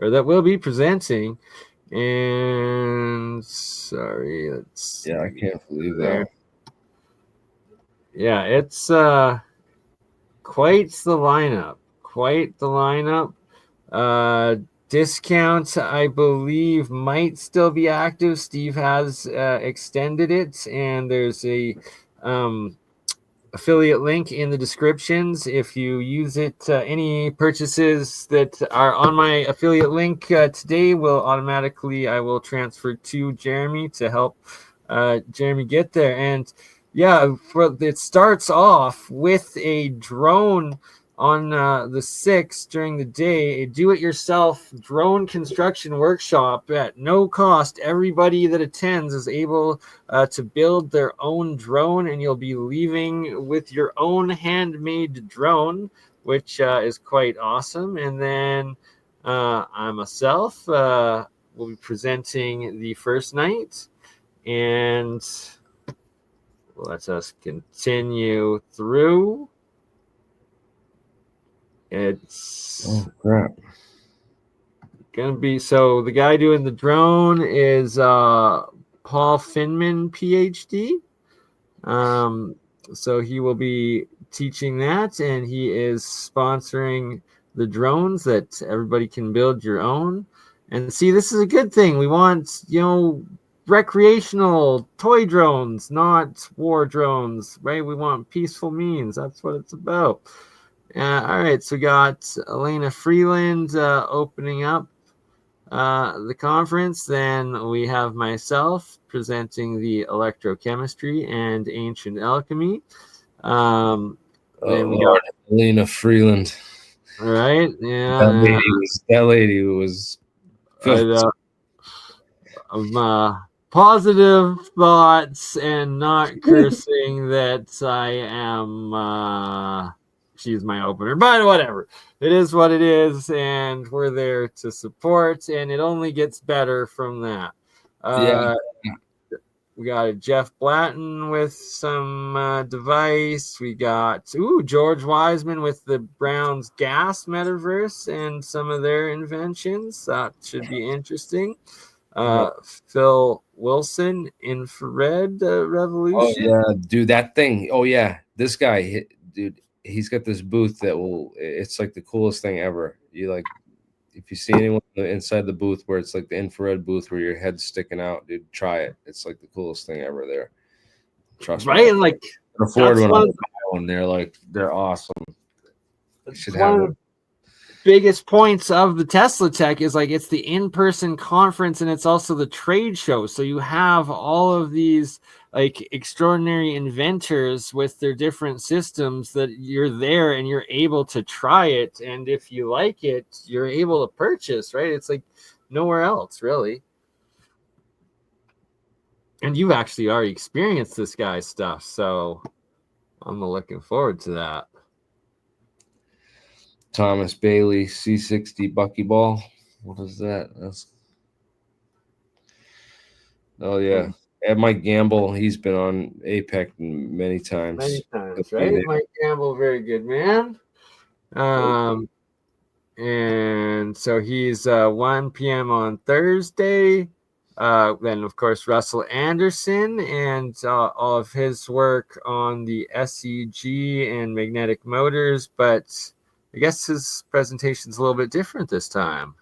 or that will be presenting. And sorry, let's I can't believe that. Yeah, it's quite the lineup. Discount, I believe, might still be active. Steve has extended it, and there's a affiliate link in the descriptions. If you use it, any purchases that are on my affiliate link today I will transfer to Jeremy to help Jeremy get there. And yeah, it starts off with a drone on the 6th during the day, a do-it-yourself drone construction workshop at no cost. Everybody that attends is able to build their own drone, and you'll be leaving with your own handmade drone, which is quite awesome. And then I myself will be presenting the first night, and let us continue through. It's crap. Gonna be, so the guy doing the drone is Paul Finman, PhD. So he will be teaching that, and he is sponsoring the drones that everybody can build your own. And see, this is a good thing. We want, recreational toy drones, not war drones, right? We want peaceful means. That's what it's about. All right, so we got Elena Freeland opening up the conference. Then we have myself presenting the electrochemistry and ancient alchemy. Then we got Elena Freeland. All right, yeah. That lady was good. Positive thoughts and not cursing that I am she's my opener, but whatever, it is what it is, and we're there to support, and it only gets better from that. We got a Jeff Blatton with some device. We got George Wiseman with the Browns gas metaverse and some of their inventions. That should be interesting. Phil Wilson, infrared revolution. Oh yeah, dude, that thing. Oh yeah, this guy, dude, he's got this booth it's like the coolest thing ever. If you see anyone inside the booth where it's like the infrared booth where your head's sticking out, dude, try it. It's like the coolest thing ever there. Trust me. Right, and like afford one. They're awesome. You should have one. Biggest points of the Teslatech is it's the in-person conference, and it's also the trade show. So you have all of these extraordinary inventors with their different systems that you're there and you're able to try it, and if you like it, you're able to purchase, right? It's like nowhere else really. And you've actually already experienced this guy's stuff, so I'm looking forward to that. Thomas Bailey, C60 buckyball. What is that? Oh yeah. And Mike Gamble, he's been on APEC many times. Right? Mike Gamble, very good man. And so he's 1 p.m. on Thursday. Then, of course, Russell Anderson and all of his work on the SEG and magnetic motors. But I guess his presentation's a little bit different this time.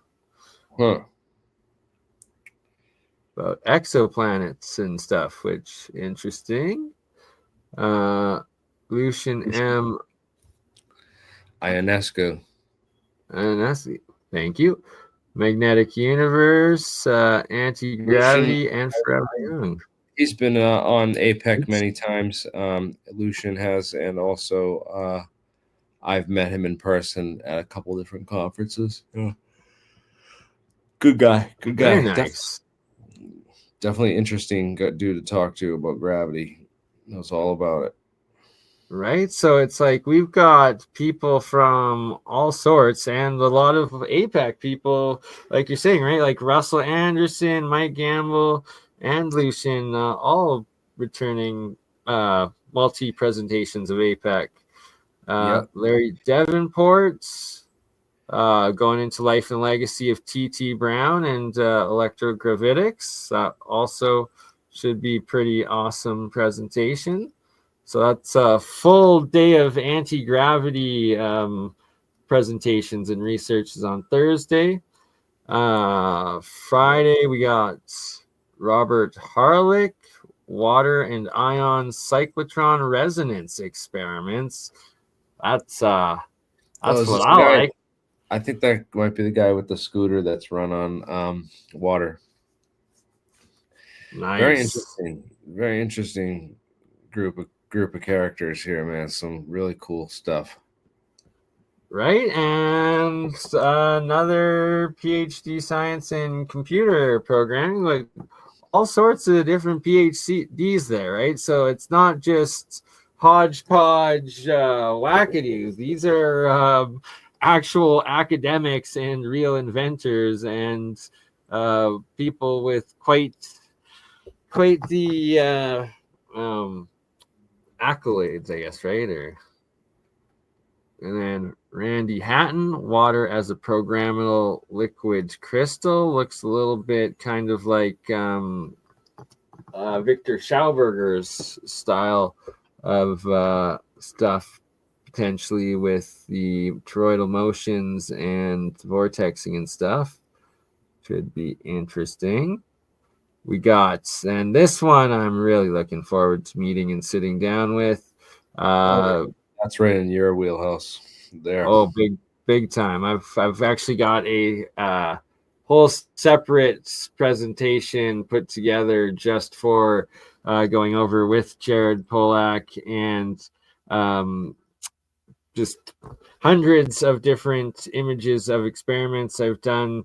About exoplanets and stuff, which interesting. Lucian M. Ionescu. Thank you. Magnetic Universe, Anti-Gravity, and Forever Young. He's been on APEC many times. Lucian has, and also I've met him in person at a couple different conferences. Yeah. Good guy. Very nice. Definitely interesting dude to talk to about gravity. Knows all about it. Right, so it's we've got people from all sorts and a lot of APEC people, like you're saying, right? Like Russell Anderson, Mike Gamble, and Lucian, all returning multi-presentations of APEC. Larry Davenport, going into Life and Legacy of T.T. Brown and electrogravitics. That also should be pretty awesome presentation. So that's a full day of anti-gravity presentations and researches on Thursday. Friday, we got Robert Harlick, water and ion cyclotron resonance experiments. That's what I like. I think that might be the guy with the scooter that's run on water. Nice. Very interesting group of characters here, man. Some really cool stuff. Right, and another PhD science in computer programming, like all sorts of different PhDs there, right? So it's not just hodgepodge wackadoos. These are actual academics and real inventors and people with quite the accolades, I guess, right? And then Randy Hatton, water as a programmable liquid crystal. Looks a little bit kind of like Victor Schauberger's style of stuff, potentially with the toroidal motions and vortexing and stuff. Should be interesting. We got, and this one I'm really looking forward to meeting and sitting down with. That's right in your wheelhouse there. Oh, big time. I've actually got a whole separate presentation put together just for going over with Jared Polak and just hundreds of different images of experiments I've done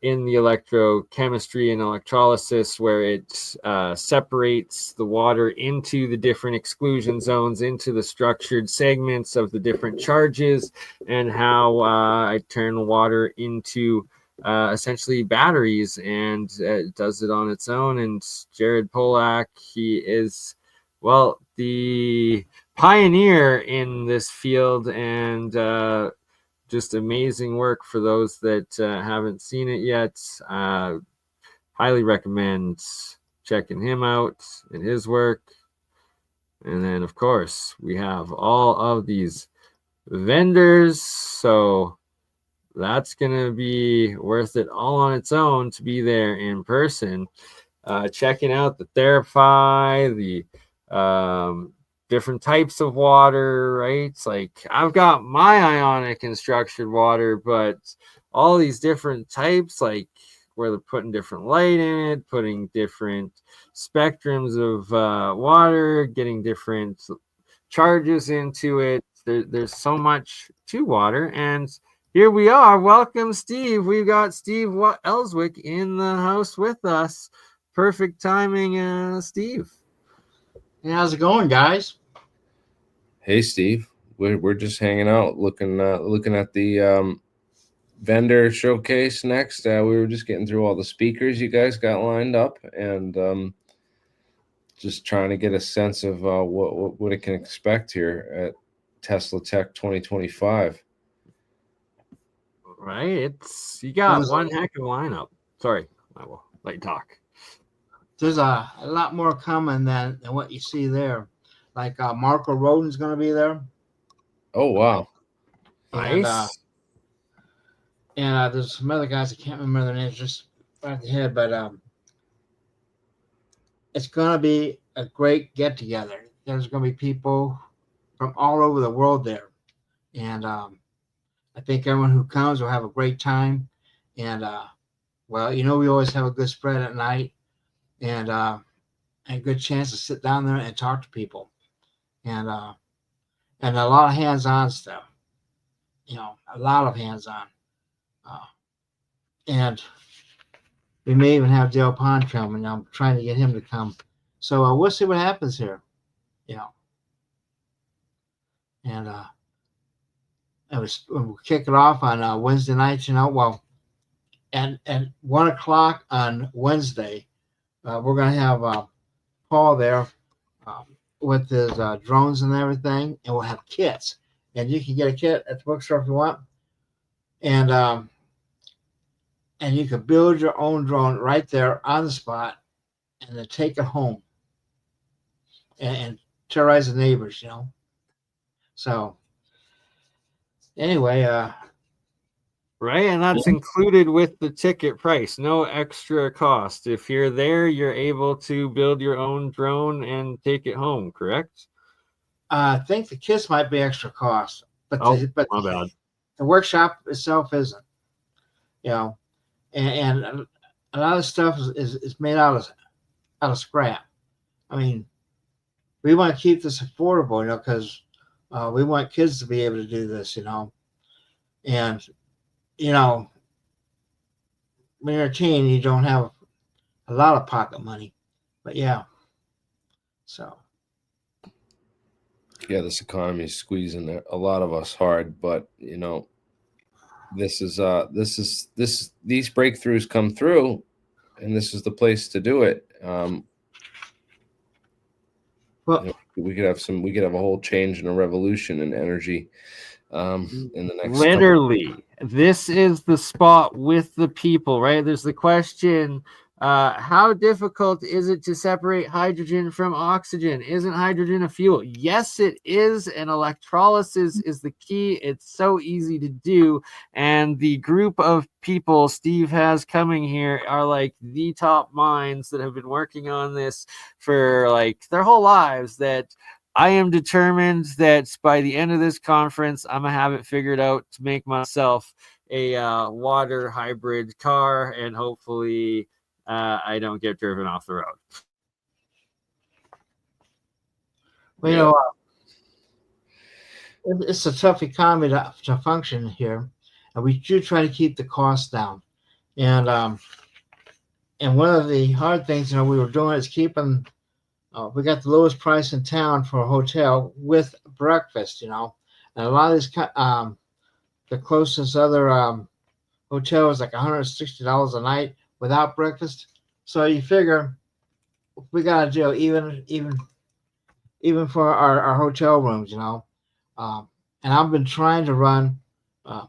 in the electrochemistry and electrolysis, where it separates the water into the different exclusion zones, into the structured segments of the different charges, and how I turn water into essentially batteries, and it does it on its own. And Jared Polak, he is, well, the pioneer in this field, and just amazing work for those that haven't seen it yet. Highly recommend checking him out and his work. And then, of course, we have all of these vendors. So that's going to be worth it all on its own to be there in person. Checking out the Therapy, the different types of water, right? It's like I've got my ionic and structured water, but all these different types, like where they're putting different light in it, putting different spectrums of water, getting different charges into it. There's so much to water. And here we are. Welcome, Steve. We've got Steve Elswick in the house with us. Perfect timing, Steve. Hey, how's it going, guys? Hey, Steve. We're just hanging out, looking at the vendor showcase next. We were just getting through all the speakers you guys got lined up, and just trying to get a sense of what it can expect here at Teslatech 2025. Right, it's you got one heck of a lineup. Sorry, I will let you talk. There's a lot more coming than what you see there. Like Marco Rodin's going to be there. Oh, wow. Nice. And there's some other guys, I can't remember their names just right at the head, but it's going to be a great get together. There's going to be people from all over the world there, and I think everyone who comes will have a great time. And well, we always have a good spread at night, and a good chance to sit down there and talk to people, and a lot of hands-on stuff. A lot of hands-on, and we may even have Dale Pond come, and I'm trying to get him to come. So we'll see what happens here, and we'll kick it off on Wednesday night. Well, and at 1:00 on Wednesday, we're gonna have Paul there with his drones and everything, and we'll have kits. And you can get a kit at the bookstore if you want. and you could build your own drone right there on the spot, and then take it home and terrorize the neighbors. So anyway, Right, and that's included with the ticket price, no extra cost. If you're there, you're able to build your own drone and take it home, correct? I think the kits might be extra cost, but Oh, my bad. the workshop itself isn't. You know, and a lot of stuff is made out of scrap. I mean, we want to keep this affordable, because we want kids to be able to do this, and you know when you're a teen, you don't have a lot of pocket money, but yeah, so Yeah, this economy is squeezing a lot of us hard, but this is these breakthroughs come through, and this is the place to do it. well, We could have a whole change and a revolution in energy in the next Literally, this is the spot with the people, right? There's the question, how difficult is it to separate hydrogen from oxygen? Isn't hydrogen a fuel? Yes, it is, and electrolysis is the key. It's so easy to do, and the group of people Steve has coming here are like the top minds that have been working on this for like their whole lives. That I am determined that by the end of this conference, I'm going to have it figured out to make myself a water hybrid car, and hopefully I don't get driven off the road. well, Yeah. It's a tough economy to function here, and we do try to keep the costs down. And one of the hard things we were doing is keeping. We got the lowest price in town for a hotel with breakfast. And a lot of these, the closest other hotel is like $160 a night without breakfast. So you figure we got a deal even for our hotel rooms. And I've been trying to run. I'm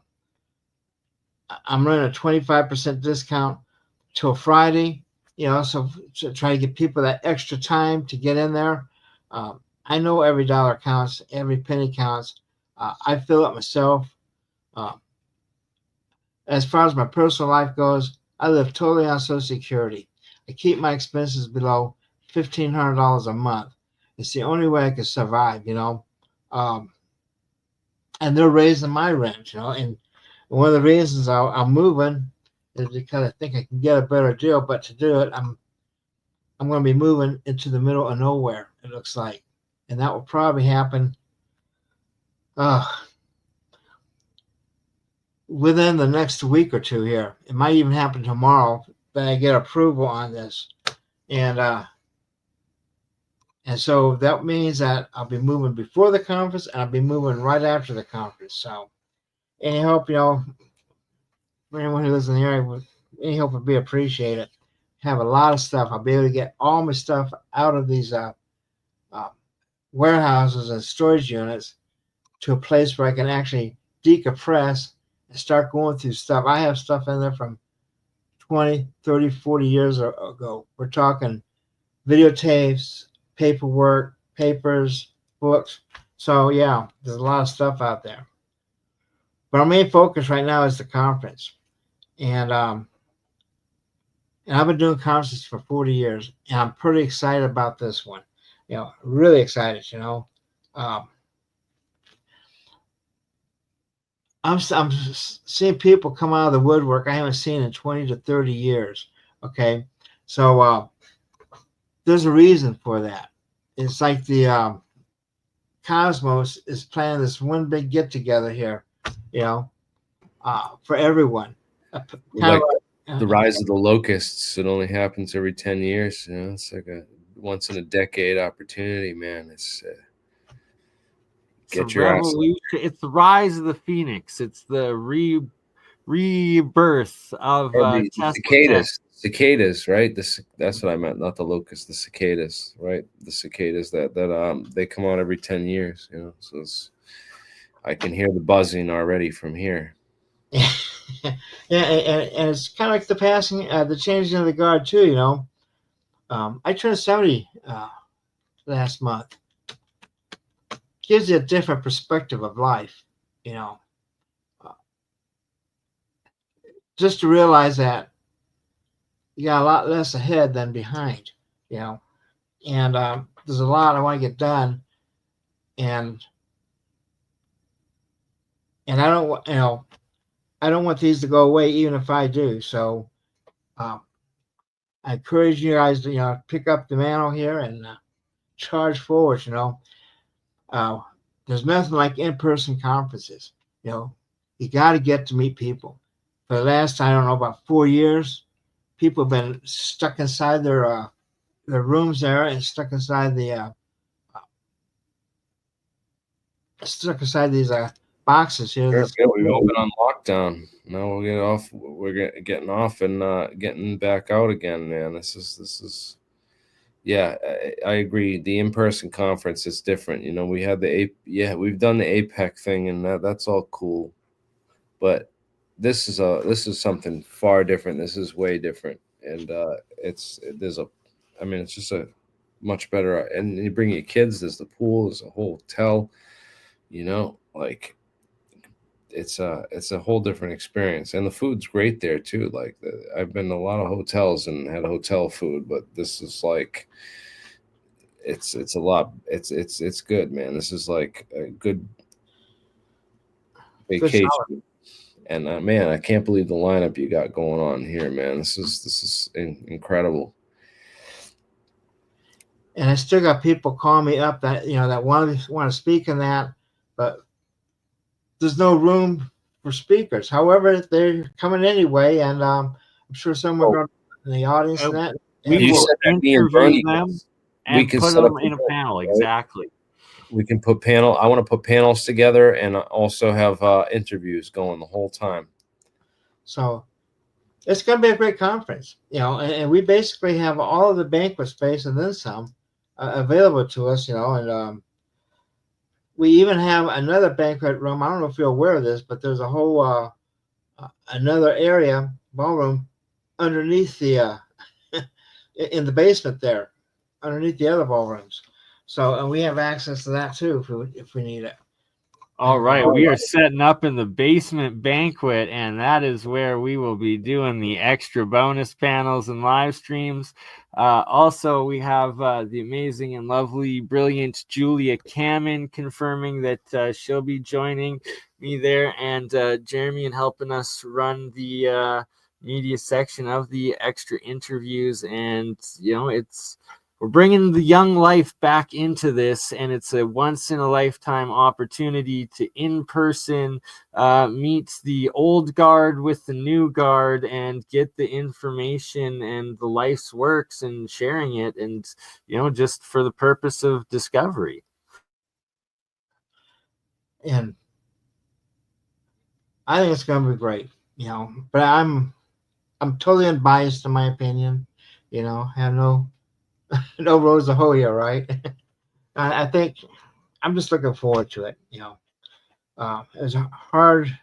running a 25% discount till Friday. So to try to give people that extra time to get in there. I know every dollar counts, every penny counts. I feel it myself. Uh, as far as my personal life goes, I live totally on Social Security. I keep my expenses below $1,500 a month. It's the only way I can survive. And they're raising my rent. And one of the reasons I'm moving is because I think I can get a better deal. But to do it, I'm going to be moving into the middle of nowhere, it looks like. And that will probably happen within the next week or two here. It might even happen tomorrow that I get approval on this. And so that means that I'll be moving before the conference, and I'll be moving right after the conference. So any help, for anyone who lives in the area, any help would be appreciated. Have a lot of stuff. I'll be able to get all my stuff out of these warehouses and storage units to a place where I can actually decompress and start going through stuff. I have stuff in there from 20, 30, 40 years ago. We're talking videotapes, paperwork, papers, books. So yeah, there's a lot of stuff out there. But our main focus right now is the conference. And I've been doing conferences for 40 years, and I'm pretty excited about this one. Really excited. I'm seeing people come out of the woodwork I haven't seen in 20 to 30 years. Okay, so there's a reason for that. It's like the Cosmos is planning this one big get together here, for everyone. Like the rise of the locusts. It only happens every 10 years. It's like a once in a decade opportunity, man. It's get your revolution. It's the rise of the phoenix. It's the rebirth of cicadas, right? That's what I meant, not the locusts, the cicadas, right? The cicadas that they come out every 10 years, so I can hear the buzzing already from here. Yeah, and it's kind of like the passing, the changing of the guard too. I turned 70 last month. Gives you a different perspective of life. You know, uh, just to realize that you got a lot less ahead than behind. You know, and there's a lot I want to get done, and I don't I don't want these to go away, even if I do. So um, I encourage you guys to pick up the mantle here and charge forward. Uh, there's nothing like in-person conferences. You know, you got to get to meet people. For the last, I don't know, about 4 years, people have been stuck inside their rooms there and stuck inside these boxes here. Sure, yeah, we've all been on lockdown. Now we'll get off. We're getting off and getting back out again, man. This is. Yeah, I agree. The in-person conference is different. You know, we had we've done the APEC thing, and that's all cool. But this is something far different. This is way different, and I mean, it's just a much better. And you bring your kids. There's the pool. There's a hotel. You know, like it's a whole different experience, and the food's great there too. Like I've been to a lot of hotels and had hotel food, but this is like it's a lot. It's good, man. This is like a good Good solid. vacation. And man, I can't believe the lineup you got going on here, man. This is incredible. And I still got people calling me up that that want to speak in that, but there's no room for speakers. However, they're coming anyway, and I'm sure some are going in the audience and that. We You will said that me and interview Bernie them we and can put set up them in a panel. right? Exactly. We can put panel. I want to put panels together and also have interviews going the whole time. So it's going to be a great conference, and we basically have all of the banquet space and then some available to us, and we even have another banquet room. I don't know if you're aware of this, but there's a whole another area, ballroom, underneath the in the basement there, underneath the other ballrooms. So and we have access to that too if we need it. All right, we are setting up in the basement banquet, and that is where we will be doing the extra bonus panels and live streams. Also, we have the amazing and lovely, brilliant Julia Kamen confirming that she'll be joining me there, and Jeremy and helping us run the media section of the extra interviews. And we're bringing the young life back into this, and it's a once-in-a-lifetime opportunity to in-person meet the old guard with the new guard and get the information and the life's works and sharing it, and just for the purpose of discovery. And I think it's going to be great, but I'm totally unbiased in my opinion. Have no roads to hoe here, right? I think I'm just looking forward to it. It's hard.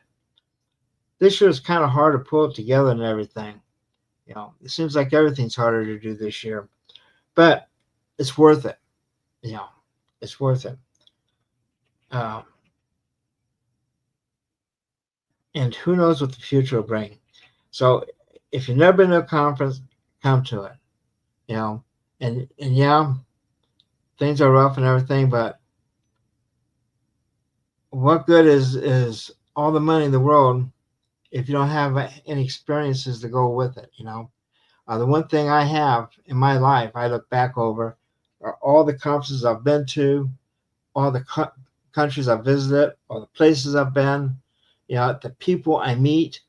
This year is kind of hard to pull it together and everything. It seems like everything's harder to do this year, but it's worth it. It's worth it. And who knows what the future will bring. So if you've never been to a conference, come to it. And yeah, things are rough and everything, but what good is all the money in the world if you don't have any experiences to go with it? The one thing I have in my life I look back over are all the conferences I've been to, all the countries I've visited, all the places I've been, the people I meet.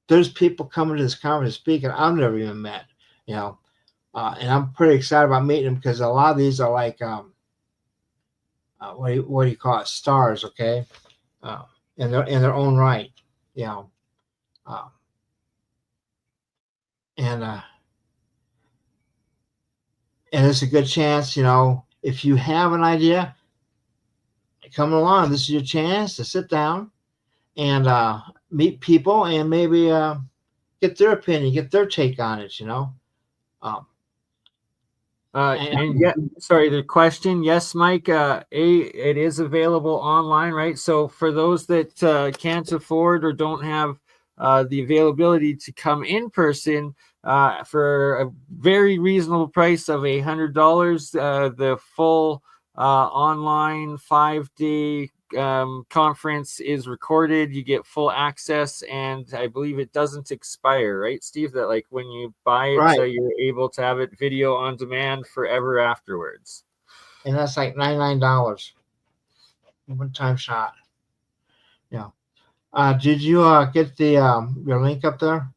There's people coming to this conference speaking I've never even met. And I'm pretty excited about meeting them because a lot of these are like what do you call it, stars, okay, in their own right, uh, and it's a good chance, if you have an idea coming along, this is your chance to sit down and meet people and maybe get their opinion, get their take on it. Um, And and yeah, sorry, the question. Yes, Mike. It is available online, right? So for those that can't afford or don't have the availability to come in person, for a very reasonable price of $100, the full online 5-day conference is recorded. You get full access, and I believe it doesn't expire, right, Steve? That like when you buy it, right, you're able to have it video on demand forever afterwards. and that's like $99 one time shot. Yeah. Did you get the your link up there?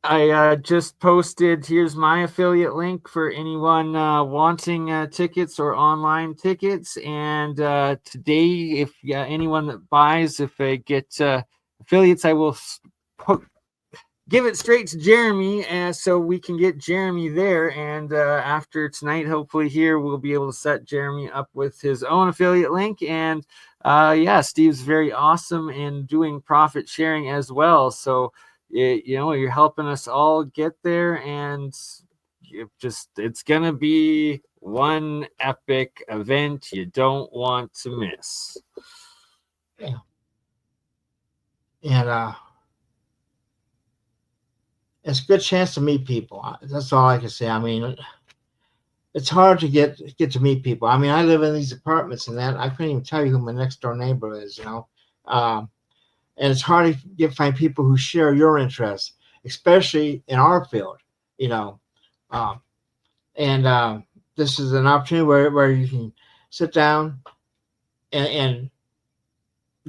I just posted. Here's my affiliate link for anyone wanting tickets or online tickets. And today, if anyone that buys, if they get affiliates, I will give it straight to Jeremy, so we can get Jeremy there. And after tonight, hopefully here, we'll be able to set Jeremy up with his own affiliate link. And yeah, Steve's very awesome in doing profit sharing as well. So you're helping us all get there, and it's gonna be one epic event you don't want to miss. Yeah. And it's a good chance to meet people. That's all I can say. I mean, it's hard to get to meet people. I mean, I live in these apartments and that I couldn't even tell you who my next door neighbor is. Um, and it's hard to find people who share your interests, especially in our field. You know, um, and this is an opportunity where you can sit down and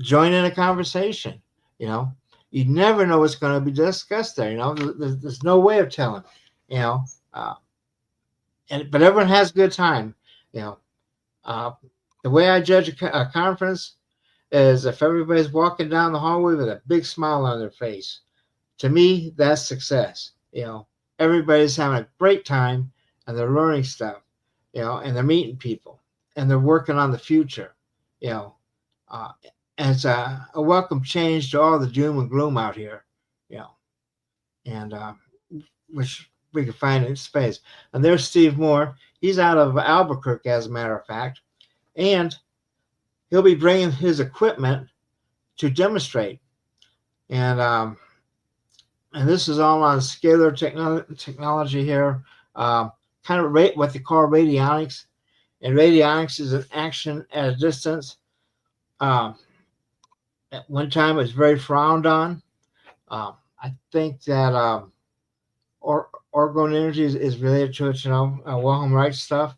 join in a conversation. You know, you never know what's going to be discussed there. There's no way of telling. You know, uh, but everyone has a good time. You know, uh, the way I judge a conference is if everybody's walking down the hallway with a big smile on their face. To me, that's success. Everybody's having a great time and they're learning stuff. And they're meeting people and they're working on the future. You know, uh, and it's a welcome change to all the doom and gloom out here. You know, and which we can find in space. And there's Steve Moore. He's out of Albuquerque, as a matter of fact, and he'll be bringing his equipment to demonstrate. And this is all on scalar technology here, kind of what they call radionics. And radionics is an action at a distance. Um, at one time, it was very frowned on. I think that orgone energy is related to it, Wilhelm Reich stuff.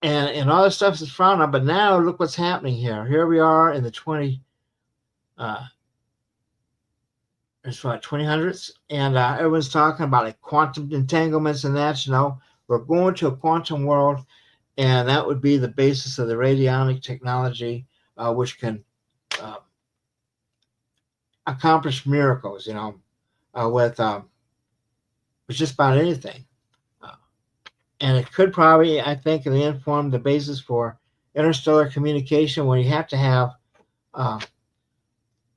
And all this stuff is frowned on. But now look what's happening here. Here we are in the 2000s, and everyone's talking about like quantum entanglements and that. We're going to a quantum world, and that would be the basis of the radionic technology, which can uh, accomplish miracles. With just about anything. Uh, and it could probably, I think, in the end form the basis for interstellar communication, when you have to have uh,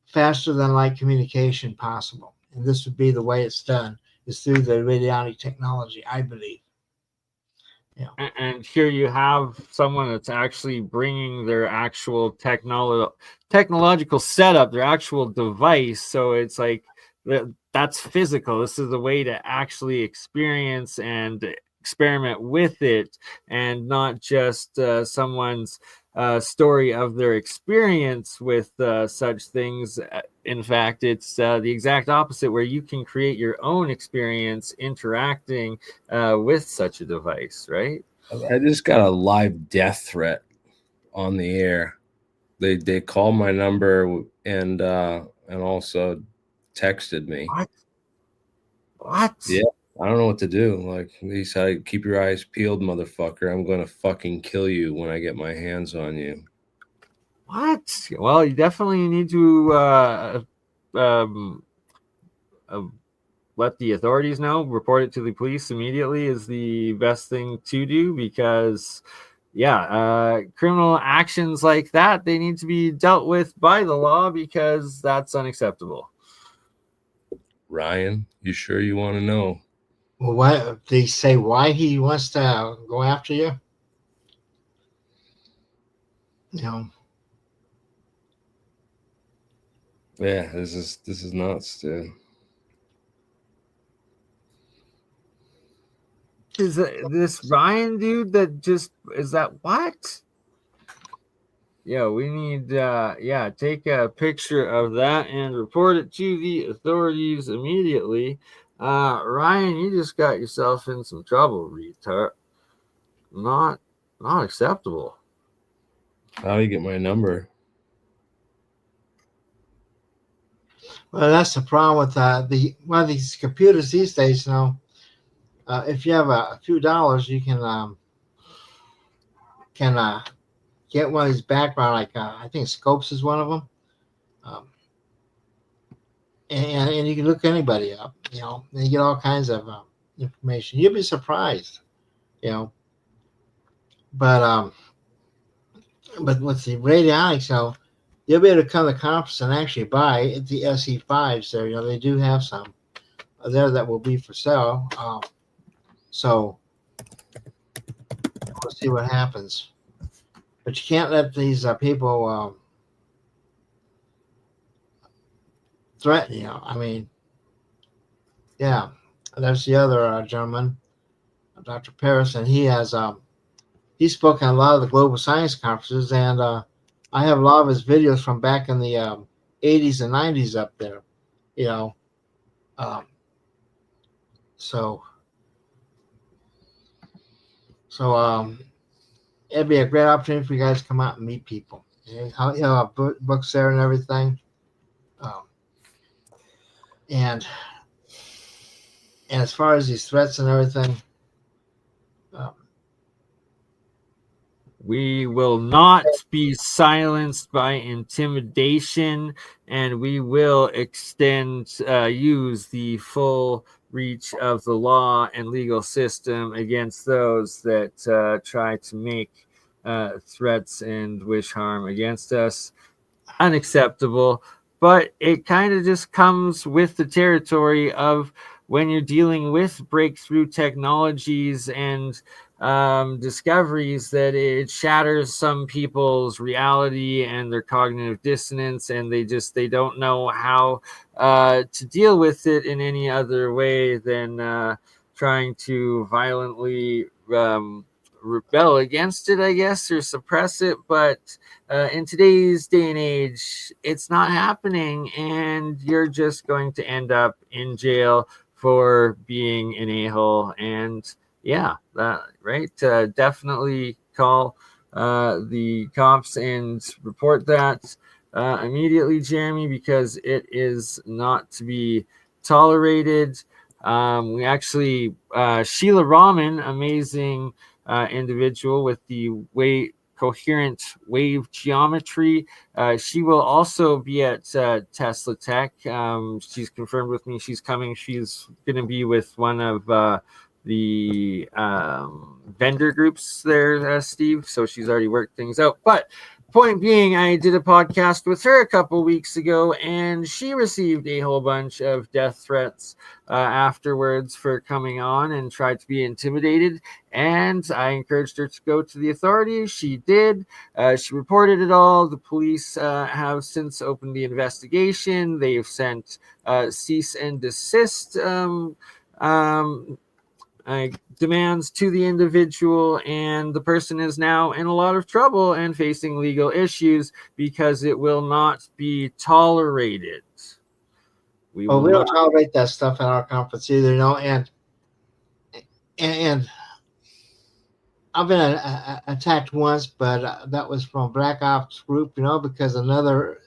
faster than light communication possible. And this would be the way it's done, is through the radionic technology, I believe. And here you have someone that's actually bringing their actual technological setup, their actual device. So it's like that's physical. This is a way to actually experience and experiment with it, and not just someone's story of their experience with such things. In fact, it's the exact opposite, where you can create your own experience interacting with such a device, right? I just got a live death threat on the air. They called my number and also texted me. What? Yeah, I don't know what to do. Like he said, keep your eyes peeled, motherfucker. I'm gonna fucking kill you when I get my hands on you. What? Well, you definitely need to um, uh, let the authorities know. Report it to the police immediately is the best thing to do, because criminal actions like that, they need to be dealt with by the law because that's unacceptable. Ryan, you sure you want to know? Well, why they say why he wants to go after you? You know, Yeah, this is nuts, dude. Is this Ryan dude that just is that what? Yeah, we need take a picture of that and report it to the authorities immediately. Ryan, you just got yourself in some trouble, retard. Not not acceptable. How do you get my number? well, that's the problem with one of these computers these days. You know, if you have a few dollars, you can get one of these background, like I think Scopes is one of them, um, and you can look anybody up. You know, and you get all kinds of information. You'd be surprised. You know, but with the radionics, you know, you'll be able to come to the conference and actually buy the SE5s there. You know, they do have some there that will be for sale. So we'll see what happens. But you can't let these people threaten you. I mean, yeah, there's the other gentleman, Dr. Paris, and he's spoken at a lot of the global science conferences, and I have a lot of his videos from back in the 80s and 90s up there. You know, um, so so it'd be a great opportunity for you guys to come out and meet people. You know, books there and everything, um, and and as far as these threats and everything, um, We will not be silenced by intimidation, and we will use the full reach of the law and legal system against those that try to make threats and wish harm against us. Unacceptable, but it kind of just comes with the territory of when you're dealing with breakthrough technologies and discoveries that it shatters some people's reality and their cognitive dissonance, and they don't know how to deal with it in any other way than trying to violently rebel against it, I guess, or suppress it. But in today's day and age, it's not happening, and you're just going to end up in jail for being an a-hole. And yeah, right. Definitely call the cops and report that immediately, Jeremy, because it is not to be tolerated. We actually, Sheila Rahman, amazing individual with the coherent wave geometry. She will also be at Teslatech. She's confirmed with me she's coming. She's going to be with one of the vendor groups there, Steve. So she's already worked things out. But point being, I did a podcast with her a couple weeks ago, and she received a whole bunch of death threats afterwards for coming on and tried to be intimidated. And I encouraged her to go to the authorities. She did. She reported it all. The police have since opened the investigation. They've sent cease and desist demands to the individual, and the person is now in a lot of trouble and facing legal issues because it will not be tolerated. We well, will we don't not. tolerate that stuff at our conference either. You know, and I've been attacked once, but that was from a Black Ops group. You know, because another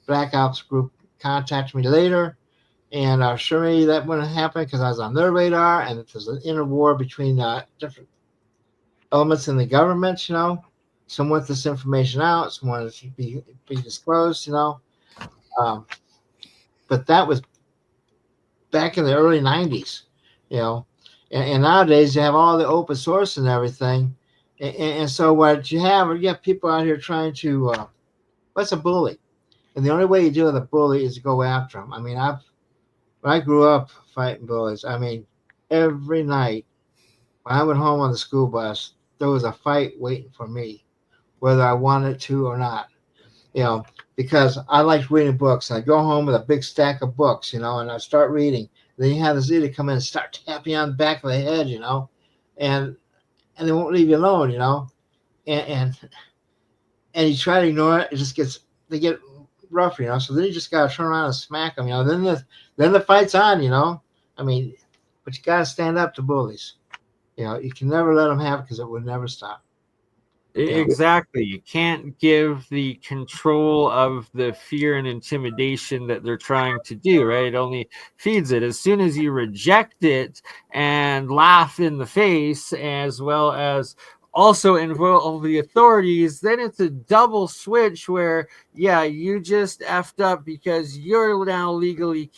Black Ops group contacted me later. And sure me that wouldn't happen because I was on their radar, and there's an inner war between different elements in the government. You know, some want this information out, some want it to be disclosed. You know, um, but that was back in the early '90s. You know, and nowadays you have all the open source and everything, And so what you have people out here trying to what's a bully? And the only way you deal with a bully is to go after them. I mean, when I grew up fighting bullies, I mean, every night when I went home on the school bus, there was a fight waiting for me, whether I wanted to or not. You know, because I liked reading books. I go home with a big stack of books, and I start reading. Then you have this idiot come in and start tapping you on the back of the head, and they won't leave you alone, and and you try to ignore it. They get rough, So then you just gotta turn around and smack them, Then the fight's on, I mean, but you gotta stand up to bullies. You can never let them have it because it will never stop. Exactly. You can't give the control of the fear and intimidation that they're trying to do, right? It only feeds it. As soon as you reject it and laugh in the face, as well as also involve the authorities, then it's a double switch where, yeah, you just effed up because you're now legally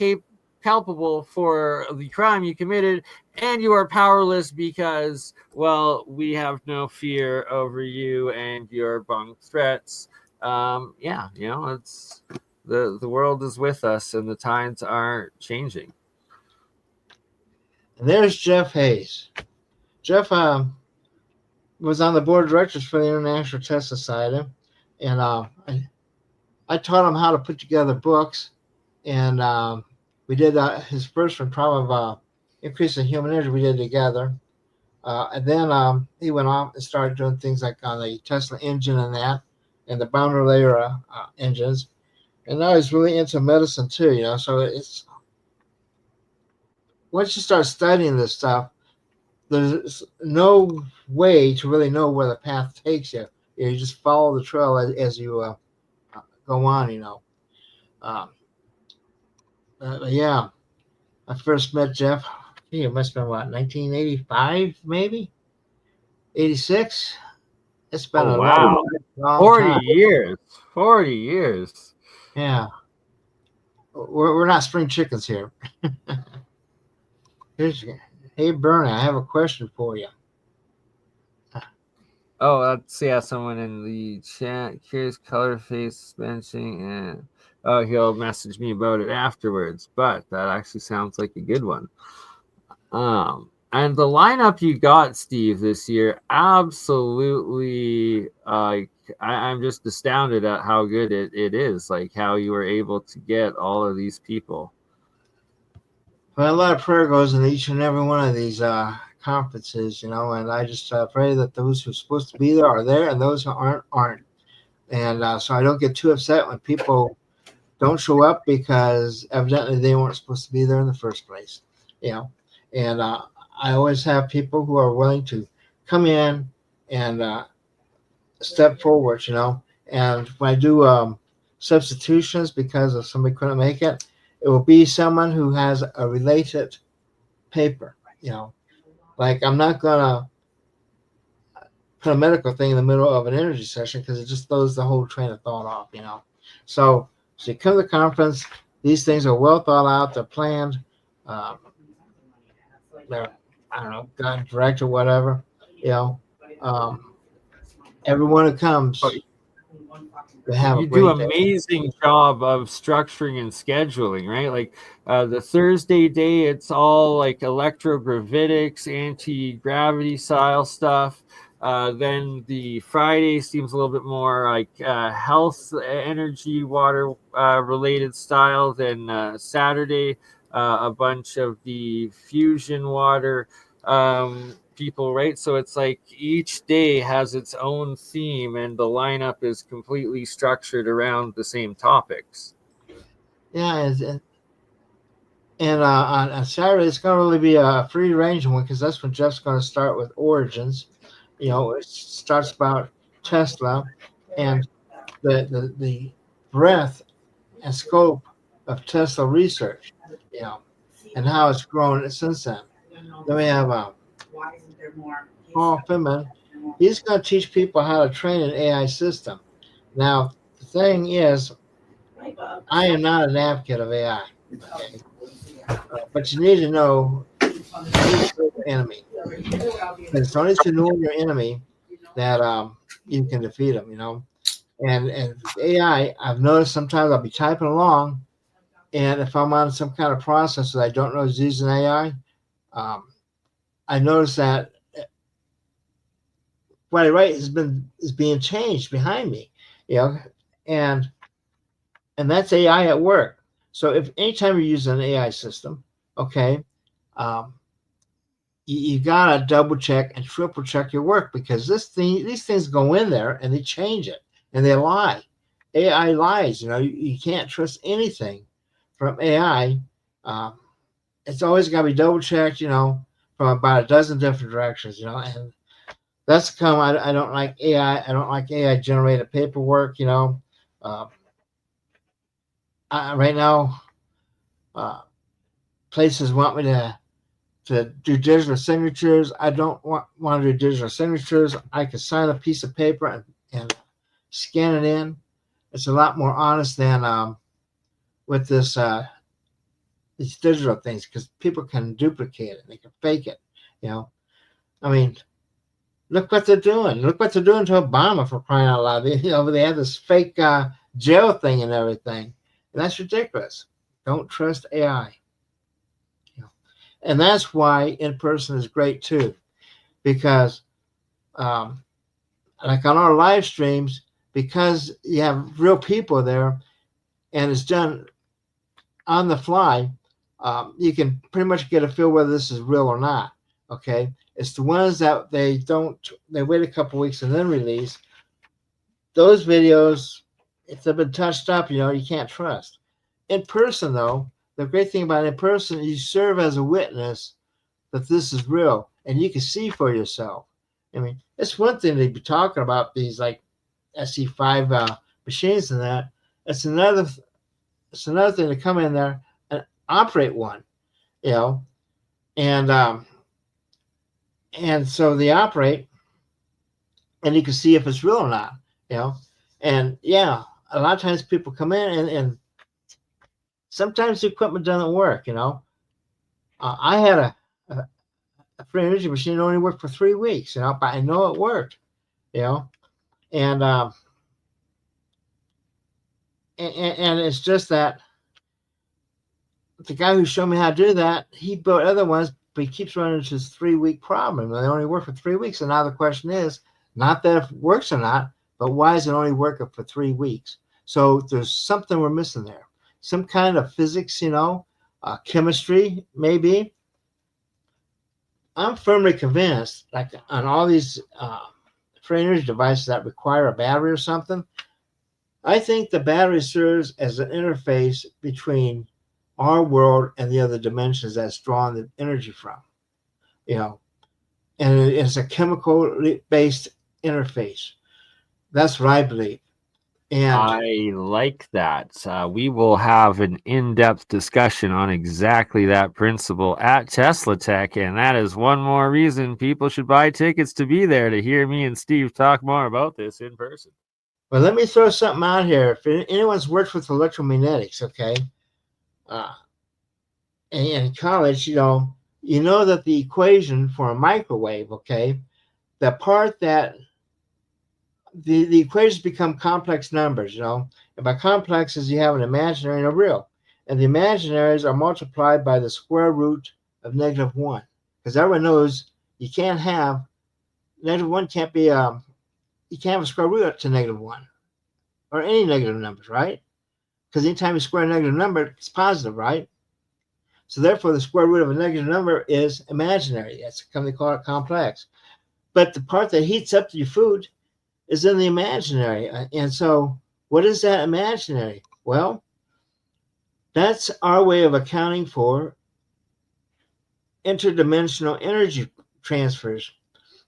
culpable for the crime you committed, and you are powerless because, well, we have no fear over you and your bunk threats. Yeah, it's the world is with us and the times are changing. And there's Jeff Hayes. Jeff was on the board of directors for the International Test Society, and I taught him how to put together books, and we did his first one, probably Increase in Human Energy, we did together. And then he went off and started doing things like on the Tesla engine and the boundary layer engines. And now he's really into medicine too, So it's once you start studying this stuff, there's no way to really know where the path takes you. You just follow the trail as you go on, Um, yeah, I first met Jeff. It must have been what, 1985, maybe 86. It's been Oh, a wow. long 40 time. years. 40 years. Yeah, we're not spring chickens here. Hey Bernie, I have a question for you. Oh, let's see. Yeah, someone in the chat. Curious color face suspension. And oh, he'll message me about it afterwards. But that actually sounds like a good one. And the lineup you got, Steve, this year, absolutely. I'm just astounded at how good it is. Like how you were able to get all of these people. Well, a lot of prayer goes in each and every one of these conferences, and I just pray that those who are supposed to be there are there, and those who aren't. And so I don't get too upset when people don't show up because evidently they weren't supposed to be there in the first place, you know. And I always have people who are willing to come in and step forward, And when I do substitutions because if somebody couldn't make it, it will be someone who has a related paper, Like I'm not gonna put a medical thing in the middle of an energy session because it just throws the whole train of thought off. So you come to the conference. These things are well thought out. They're planned. Um, they're, I don't know, God direct or whatever. You know, um, everyone who comes, they have a You do great day. amazing job of structuring and scheduling, right? Like the Thursday day, it's all like electrogravitics, anti-gravity style stuff. Then the Friday seems a little bit more like health, energy, water related style. Then Saturday, a bunch of the fusion water people, right? So it's like each day has its own theme and the lineup is completely structured around the same topics. Yeah, and on Saturday it's going to really be a free range one because that's when Jeff's going to start with Origins. It starts about Tesla and the breadth and scope of Tesla research, and how it's grown since then. Then we have Paul Finman. He's going to teach people how to train an AI system. Now, the thing is, I am not an advocate of AI, okay? But you need to know, you need to know your enemy. And it's only to know your enemy that you can defeat them. And AI, I've noticed sometimes I'll be typing along, and if I'm on some kind of process that I don't know is using AI, I notice that what I write is being changed behind me, you know, and that's AI at work. So if anytime you're using an AI system, okay, um, you gotta double check and triple check your work, because these things go in there and they change it and they lie. AI lies. You can't trust anything from AI. Um, it's always got to be double checked. From about a dozen different directions. And that's come. I don't like AI. I don't like AI generated paperwork. Uh, right now, uh, places want me to do digital signatures. I don't want to do digital signatures. I can sign a piece of paper and scan it in. It's a lot more honest than with these digital things, because people can duplicate it. They can fake it. I mean, look what they're doing. Look what they're doing to Obama, for crying out loud. They have this fake jail thing and everything. And that's ridiculous. Don't trust AI. And that's why in person is great too, because um, like on our live streams, because you have real people there and it's done on the fly, you can pretty much get a feel whether this is real or not. Okay, it's the ones that they wait a couple weeks and then release those videos. If they've been touched up, you can't trust. In person, though, the great thing about in person, you serve as a witness that this is real, and you can see for yourself. I mean, it's one thing to be talking about these like SE5 machines and that. It's another. It's another thing to come in there and operate one, you know, and so they operate, and you can see if it's real or not, you know. And yeah, a lot of times people come in and sometimes the equipment doesn't work, I had a free energy machine that only worked for 3 weeks, but I know it worked, you know, and and it's just that the guy who showed me how to do that, he built other ones, but he keeps running into this 3 week problem. They only work for 3 weeks, and now the question is not that if it works or not, but why is it only working for 3 weeks? So there's something we're missing there, some kind of physics, chemistry, maybe. I'm firmly convinced, like on all these free energy devices that require a battery or something, I think the battery serves as an interface between our world and the other dimensions that's drawing the energy from, you know, and it's a chemical based interface. That's what I believe. And I like that. We will have an in-depth discussion on exactly that principle at Teslatech, and that is one more reason people should buy tickets to be there to hear me and Steve talk more about this in person. well, let me throw something out here. If anyone's worked with electromagnetics, okay, uh, in college, you know that the equation for a microwave, okay, the part that the equations become complex numbers, and by complexes you have an imaginary and a real, and the imaginaries are multiplied by the square root of -1, because everyone knows you can't have -1 can't be you can't have a square root to -1 or any negative numbers, right? Because anytime you square a negative number, it's positive, right? So therefore, the square root of a negative number is imaginary. That's they call it complex. But the part that heats up your food is in the imaginary. And so, what is that imaginary? Well, that's our way of accounting for interdimensional energy transfers.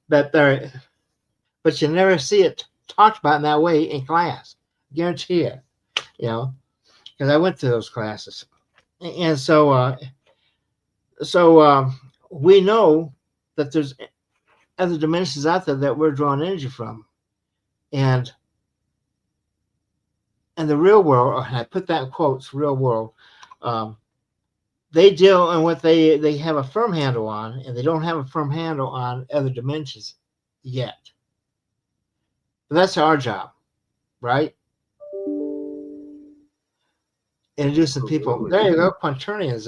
But you never see it talked about in that way in class. Guarantee it. Because I went to those classes, and so we know that there's other dimensions out there that we're drawing energy from, and the real world, and I put that in quotes, real world, they deal in what they have a firm handle on, and they don't have a firm handle on other dimensions yet. But that's our job, right? Introducing people. There you go, quaternions.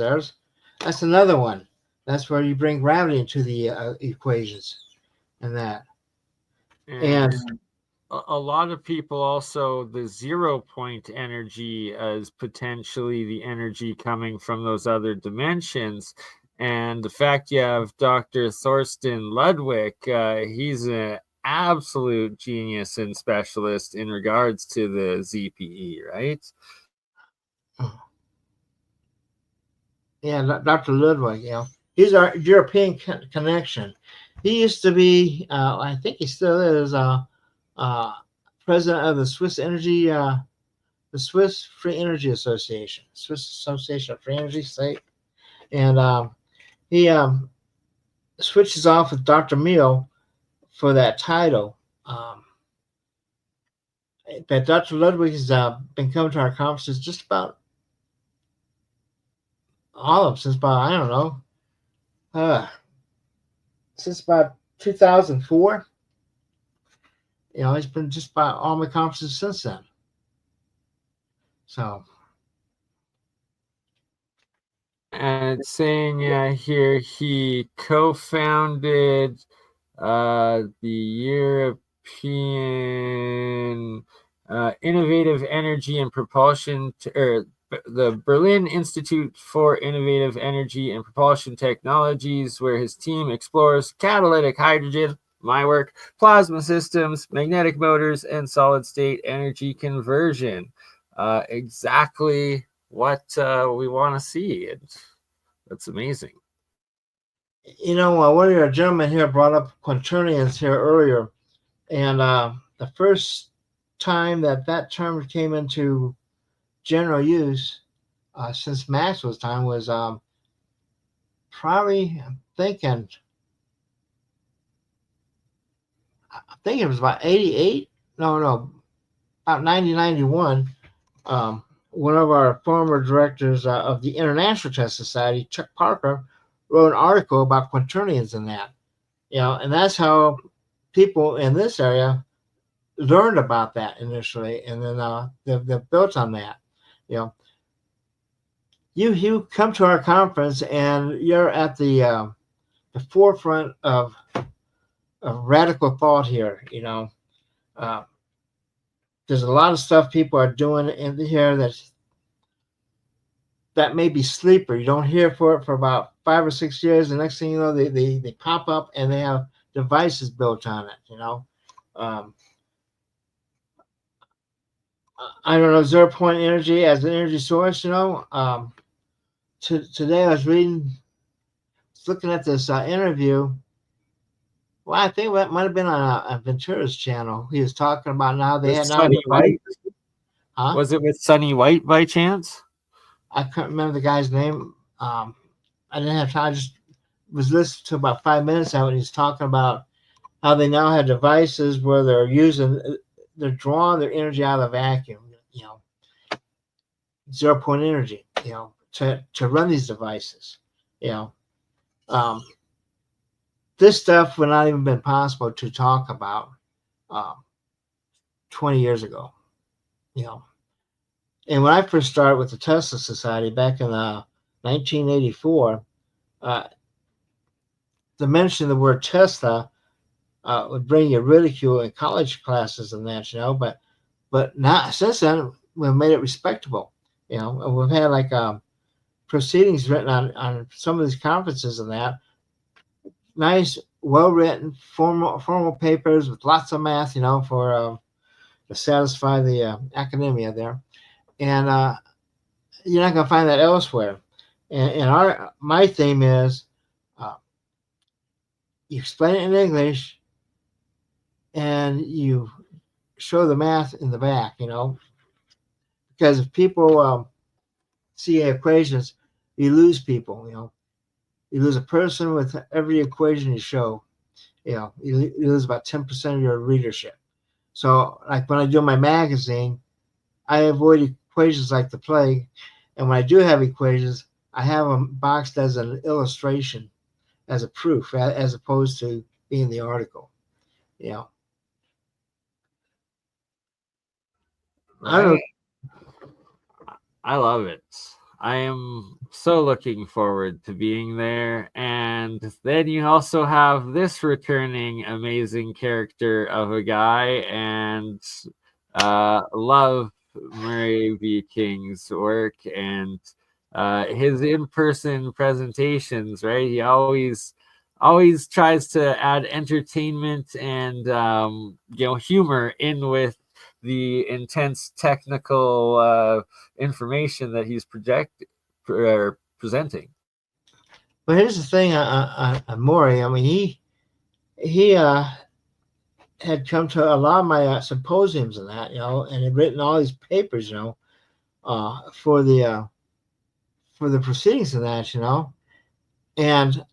That's another one. That's where you bring gravity into the equations and that. And a lot of people also, the 0 point energy as potentially the energy coming from those other dimensions. And the fact you have Dr. Thorsten Ludwig, he's an absolute genius and specialist in regards to the ZPE, right? Yeah, Dr. Ludwig, he's our European connection. He used to be, I think he still is, president of the the Swiss Free Energy Association, Swiss Association of Free Energy State, and he switches off with Dr. Meal for that title. But Dr. Ludwig has been coming to our conferences just about all of them since about, I don't know, since about 2004. He's been just about all my conferences since then. So. And it's saying here he co-founded the European Innovative Energy and Propulsion, or the Berlin Institute for Innovative Energy and Propulsion Technologies, where his team explores catalytic hydrogen, my work, plasma systems, magnetic motors, and solid-state energy conversion. Exactly what we want to see. That's amazing. One of your gentlemen here brought up quaternions here earlier, and the first time that term came into general use since Maxwell's time was probably, I'm thinking it was about 88. No, about 1991. One of our former directors of the International Test Society, Chuck Parker, wrote an article about quaternions and that. And that's how people in this area learned about that initially, and then they've built on that. You come to our conference and you're at the forefront of radical thought here. There's a lot of stuff people are doing in here that may be sleeper. You don't hear for it for about 5 or 6 years. The next thing you know, they pop up and they have devices built on it. I don't know, 0 point energy as an energy source. Today I was looking at this interview. Well, I think that might have been on Ventura's channel. He was talking about now they had now. Sonny White? Huh? Was it with Sonny White by chance? I can't remember the guy's name. I didn't have time. I just was listening to about 5 minutes of it. He's talking about how they now have devices where they're drawing their energy out of the vacuum. 0 point energy. To run these devices. This stuff would not even been possible to talk about 20 years ago. And when I first started with the Tesla Society back in 1984, the mention of the word Tesla would bring you ridicule in college classes and that, but now since then we've made it respectable. And we've had like proceedings written on some of these conferences and that. Nice, well-written, formal papers with lots of math, for to satisfy the academia there. And you're not going to find that elsewhere. And my theme is you explain it in English and you show the math in the back, because if people see equations, you lose people, You lose a person with every equation you show. You lose about 10% of your readership. So, like when I do my magazine, I avoid equations like the plague. And when I do have equations, I have them boxed as an illustration, as a proof, as opposed to being the article. I don't know. I love it. I am so looking forward to being there. And then you also have this returning amazing character of a guy, and love Murray V. King's work and his in-person presentations, right? He always tries to add entertainment and humor in with the intense technical information that he's presenting. But here's the thing on Maury. I mean, he had come to a lot of my symposiums and that, and had written all these papers, for the proceedings of that, And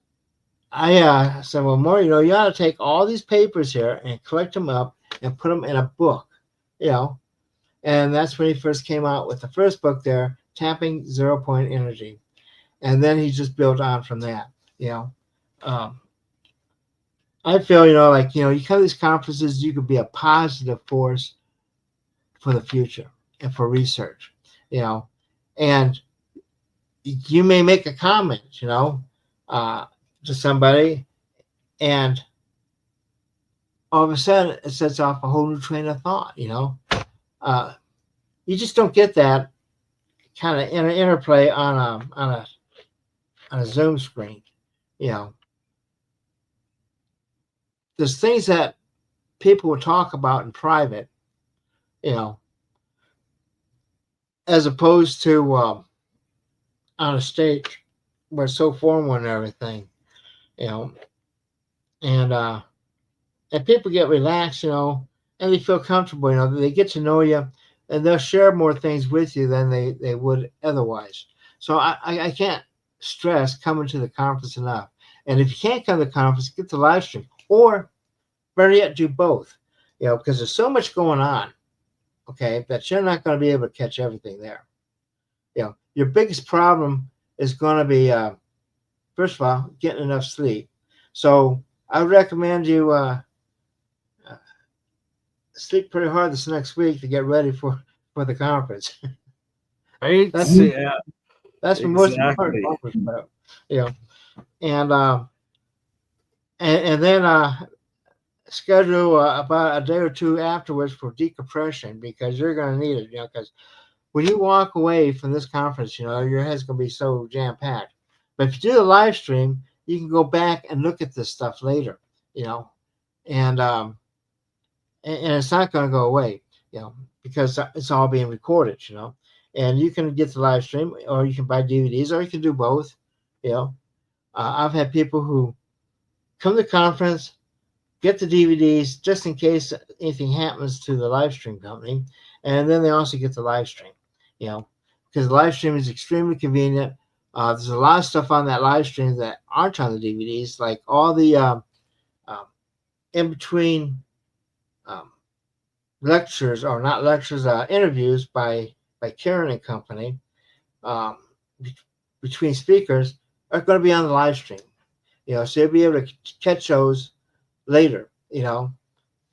I said, well, Maury, you ought to take all these papers here and collect them up and put them in a book, And that's when he first came out with the first book there, Tapping 0 Point Energy. And then he just built on from that, I feel, you come to these conferences, you could be a positive force for the future and for research, and you may make a comment, to somebody, and all of a sudden it sets off a whole new train of thought, you just don't get that kind of interplay on a Zoom screen, There's things that people will talk about in private, as opposed to on a stage where it's so formal and everything, and people get relaxed, and they feel comfortable, they get to know you, and they'll share more things with you than they would otherwise. So I can't stress coming to the conference enough. And if you can't come to the conference, get the live stream, or better yet, do both, because there's so much going on, okay, that you're not going to be able to catch everything there. Your biggest problem is going to be, first of all, getting enough sleep. So I would recommend you sleep pretty hard this next week to get ready for the conference. Right? That's the most important part. And then schedule about a day or two afterwards for decompression, because you're going to need it. Because when you walk away from this conference, your head's going to be so jam packed. But if you do the live stream, you can go back and look at this stuff later. And it's not going to go away, because it's all being recorded, and you can get the live stream, or you can buy DVDs, or you can do both. I've had people who come to the conference, get the DVDs just in case anything happens to the live stream company, and then they also get the live stream, because the live stream is extremely convenient. There's a lot of stuff on that live stream that aren't on the DVDs, like all the in between lectures, or not lectures, interviews by Karen and company, between speakers, are going to be on the live stream. So you'll be able to catch those later.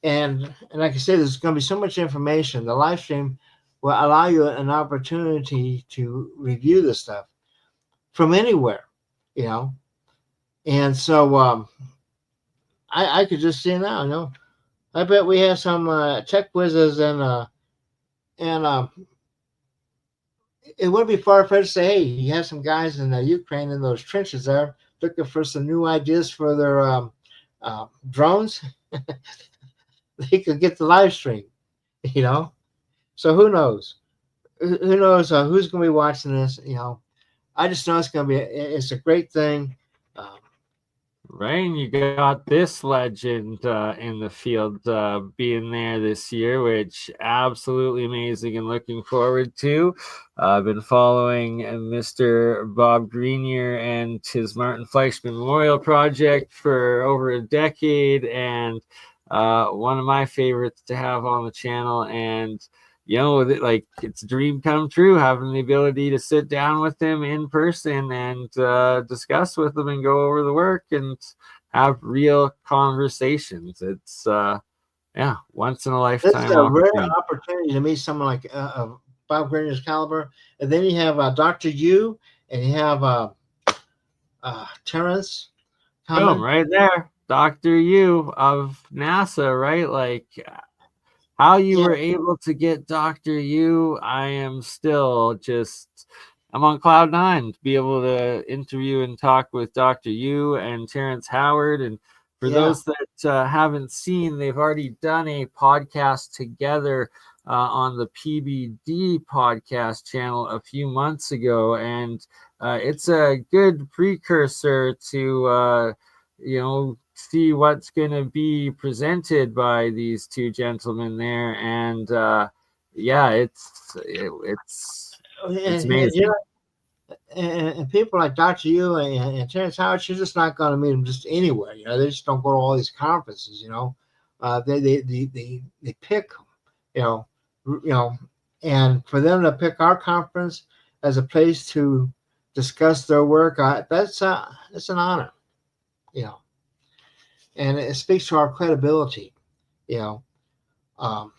And like I said, there's going to be so much information. The live stream will allow you an opportunity to review this stuff from anywhere. And so I could just see now. I bet we have some tech whizzes, and it wouldn't be far-fetched to say, hey, you have some guys in Ukraine in those trenches there looking for some new ideas for their drones. They could get the live stream, So who knows? Who knows who's going to be watching this? I just know it's a great thing. Right, and you got this legend in the field being there this year, which absolutely amazing and looking forward to. I've been following Mr. Bob Grenier and his Martin Fleischmann Memorial Project for over a decade, and one of my favorites to have on the channel. And it's a dream come true, having the ability to sit down with him in person and discuss with him and go over the work and have real conversations. Yeah, once in a This lifetime is a rare opportunity. opportunity to meet someone like Bob Grinder's caliber. And then you have Dr. Yu, and you have Terrence Boom, coming. right there. Dr. Yu of NASA, right? Like how you Yeah, were able to get Dr. Yu, I am still just I'm on cloud nine to be able to interview and talk with Dr. Yu and Terrence Howard. And for yeah, those that haven't seen, they've already done a podcast together on the PBD podcast channel a few months ago, and it's a good precursor to see what's going to be presented by these two gentlemen there. And yeah, it's you amazing. know, and people like Dr. Yu and Terrence Howard, you're just not going to meet them just anywhere. You know, they just don't go to all these conferences. You know, they pick, you know, you know, and for them to pick our conference as a place to discuss their work, that's it's an honor. You know, and it speaks to our credibility. You know, um,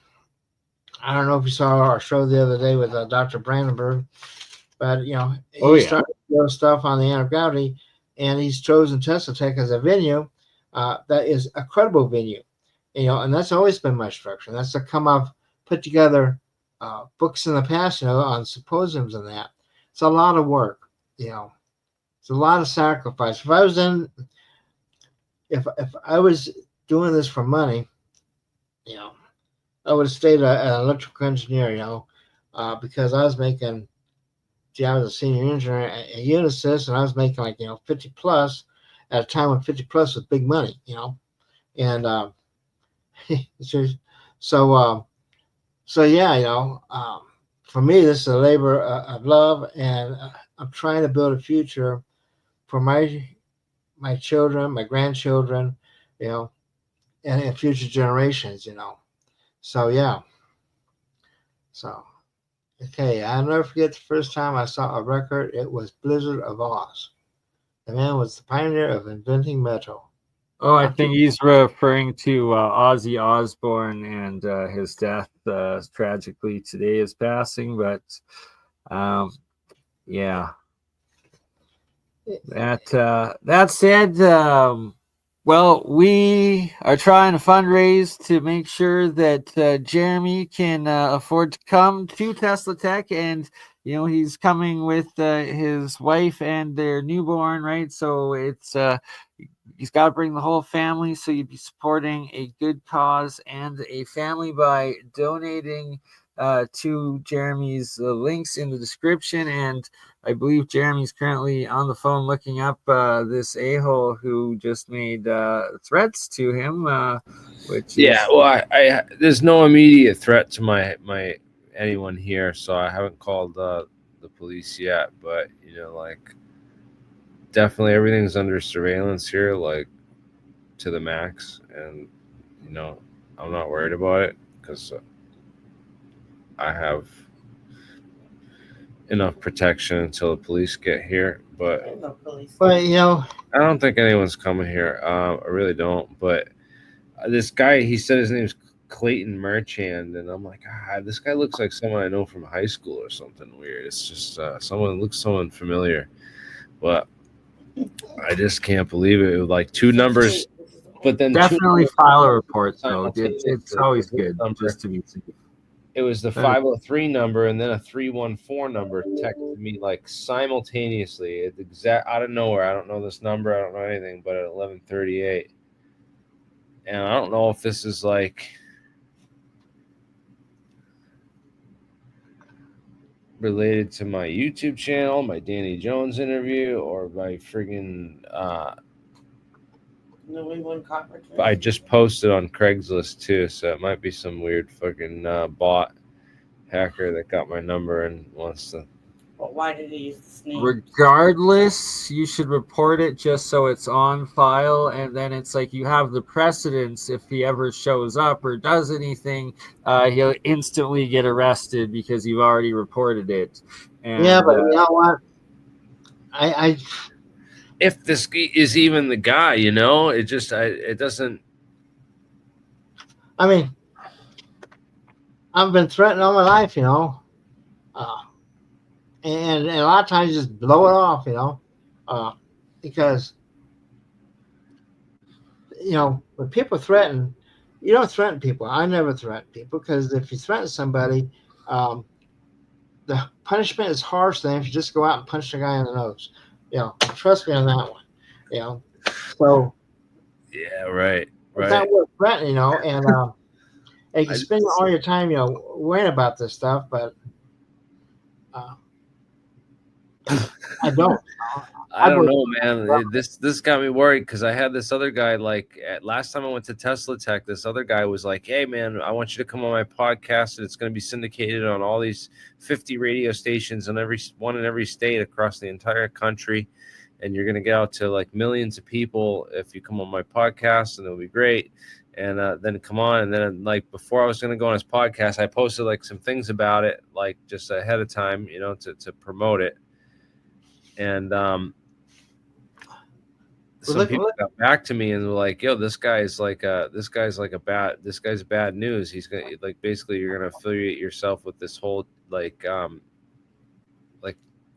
I don't know if you saw our show the other day with Dr. Brandenburg, but you know Oh he yeah. started to do stuff on the anti-gravity, and he's chosen Teslatech as a venue that is a credible venue. You know, and that's always been my structure. That's to come up, put together books in the past, you know, on symposiums and that. It's a lot of work. You know, it's a lot of sacrifice. If I was doing this for money, you know, I would have stayed an electrical engineer. You know, because I was making. Gee, I was a senior engineer at Unisys, and I was making like 50 plus at a time when 50 plus was big money. You know, and so so, so yeah, for me, this is a labor of love, and I'm trying to build a future for my children, my grandchildren, you know, and future generations. You know, so yeah, so okay, I'll never forget the first time I saw a record. It was Blizzard of Oz. The man was the pioneer of inventing metal. Oh, I How think people, he's referring to Ozzy Osbourne and his death tragically today is passing. But um, yeah, that said, well, we are trying to fundraise to make sure that Jeremy can afford to come to Tesla Tech, and he's coming with his wife and their newborn, right? So he's got to bring the whole family. So you'd be supporting a good cause and a family by donating to Jeremy's links in the description. And I believe Jeremy's currently on the phone looking up this a-hole who just made threats to him, which Yeah, is well, I there's no immediate threat to my anyone here, so I haven't called the police yet. But like definitely everything's under surveillance here, like to the max, and I'm not worried about it because I have enough protection until the police get here. But but I don't think anyone's coming here. I really don't. But this guy, he said his name's Clayton Merchand, and I'm like, this guy looks like someone I know from high school or something weird. It's just someone familiar, but I just can't believe it. It was like two numbers, but then two definitely numbers file a report, though. It's simultaneously. always This good number, just to be safe. it was the 503 number and then a 314 number texted me like simultaneously. It's exact out of nowhere. I don't know this number. I don't know anything, but at 11:38. And I don't know if this is like related to my YouTube channel, my Danny Jones interview, or my friggin' I just posted on Craigslist too, so it might be some weird fucking bot hacker that got my number and wants to. But why did he use the snake? Regardless, you should report it just so it's on file, and then it's like you have the precedence. If he ever shows up or does anything, he'll instantly get arrested because you've already reported it. yeah, And but you know what? I If this is even the guy, it just it doesn't. I mean, I've been threatened all my life, uh, and a lot of times just blow it off, because when people threaten, you don't threaten people. I never threaten people because if you threaten somebody, um, the punishment is harsh than if you just go out and punch the guy in the nose. Trust me on that one. So Yeah, right, it's not right. worth threatening, and you I spend just, all your time, worrying about this stuff, but uh, I don't. I I don't believe. know, man. This got me worried because I had this other guy. Like last time I went to Teslatech, this other guy was like, "Hey, man, I want you to come on my podcast, and it's going to be syndicated on all these 50 radio stations and every one in every state across the entire country, and you're going to get out to like millions of people if you come on my podcast, and it'll be great." And then come on, and then like before I was going to go on his podcast, I posted like some things about it, like just ahead of time, to promote it, and But some people got back to me and were like, "Yo, this guy's like this guy's bad news. He's gonna like basically you're gonna affiliate yourself with this whole like